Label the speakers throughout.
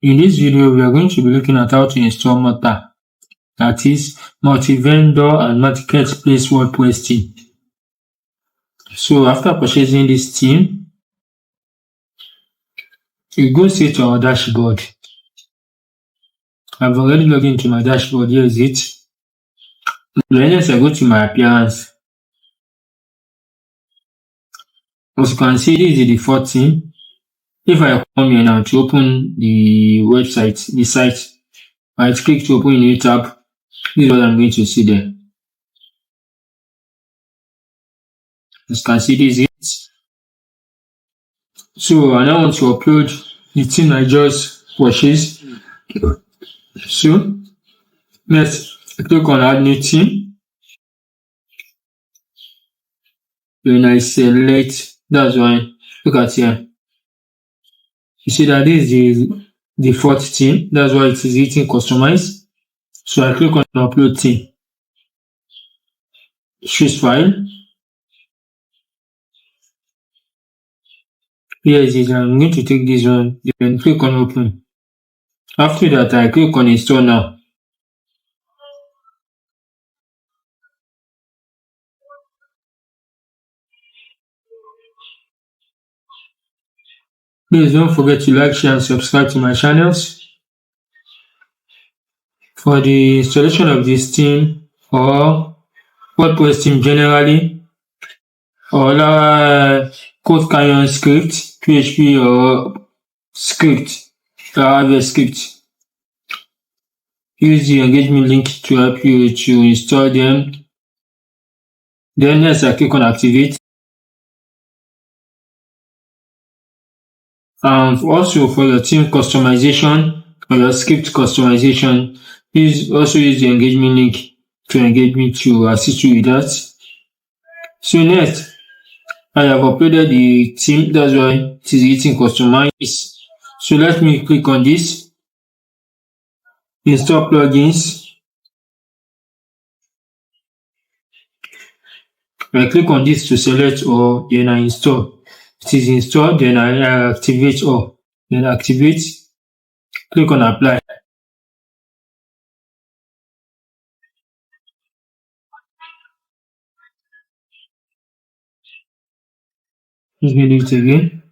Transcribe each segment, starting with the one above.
Speaker 1: In this video, we are going to be looking at how to install Motta, that is multi-vendor and marketplace WordPress theme. So after purchasing this theme, you go straight to our dashboard. I've already logged into my dashboard. Here is it. Then I go to my appearance. As you can see, this is the default theme. If I come here now to open the website, the site, I click to open a new tab. This is what I'm going to see there. As you can see, this is it. So I now want to upload the theme I just purchased. So let's click on add new theme. Then I select, that's why, look at here. You see that this is the default theme, that's why it is written customize. So I click on upload theme. Choose file. Here is it. I'm going to take this one, then click on open. After that, I click on install now. Please don't forget to like, share, and subscribe to my channels. For the installation of this theme or WordPress theme generally, or code canyon script, PHP or script, Java script, use the engagement link to help you to install them. Then next I click on activate. And also for your theme customization or your script customization, please also use the engagement link to engage me to assist you with that. So next, I have uploaded the theme, that's why it is written customize. So let me click on this, install plugins. I click on this to select all, then I install. It is installed, then I activate all. Then activate, click on apply. Let me do it again.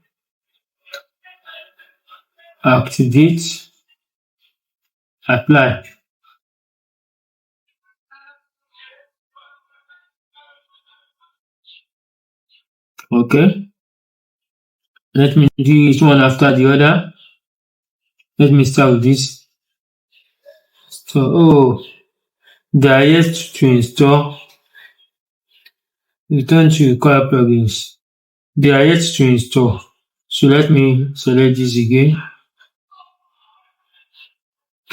Speaker 1: Activate, apply. Okay. Let me do each one after the other. Let me start with this. So, they are yet to install. Return to require plugins. They are yet to install. So let me select this again.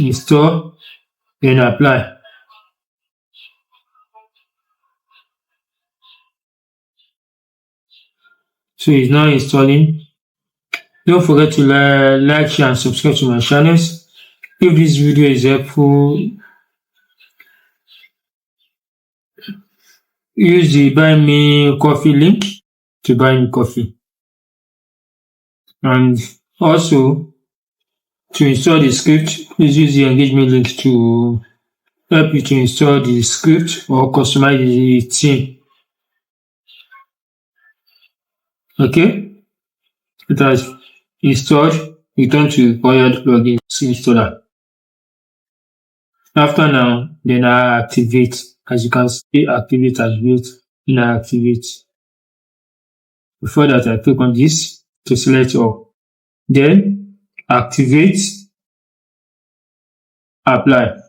Speaker 1: Install, then apply. So it's now installing. Don't forget to like, share, and subscribe to my channels. If this video is helpful, use the buy me coffee link to buy me coffee. And also, to install the script, please use the engagement link to help you to install the script or customize the theme. Okay, it has installed. Return to required plugins installer. After now, then I activate. As you can see, activate as built. Then I activate. Before that, I click on this to select all. Then activate, apply.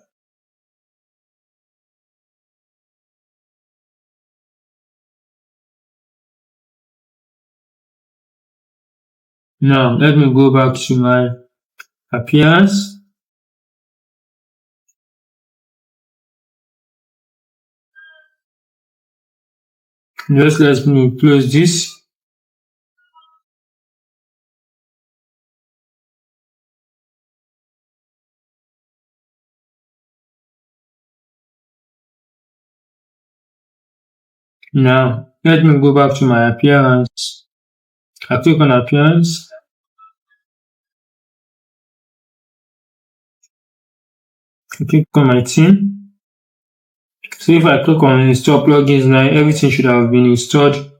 Speaker 1: Now let me go back to my appearance. Just let me close this. Now let me go back to my appearance. I click on appearance. I click on my theme. So if I click on install plugins now, everything should have been installed.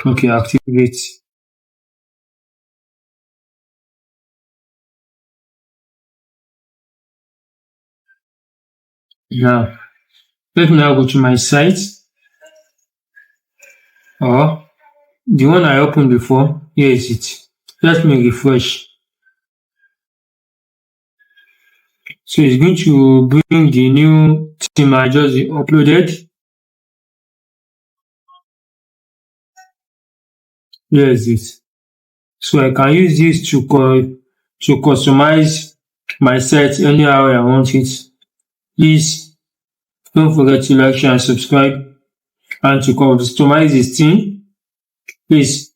Speaker 1: Okay, activate. Now, let me now go to my site, or the one I opened before. Here is it. Let me refresh. So it's going to bring the new theme I just uploaded. Here is it. So I can use this to customize my site anyhow I want it. Please don't forget to like, share, and subscribe. And to customize this theme, please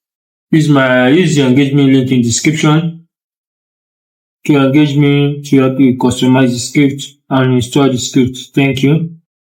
Speaker 1: use the engagement link in the description to engage me to help you customize the script and install the script. Thank you.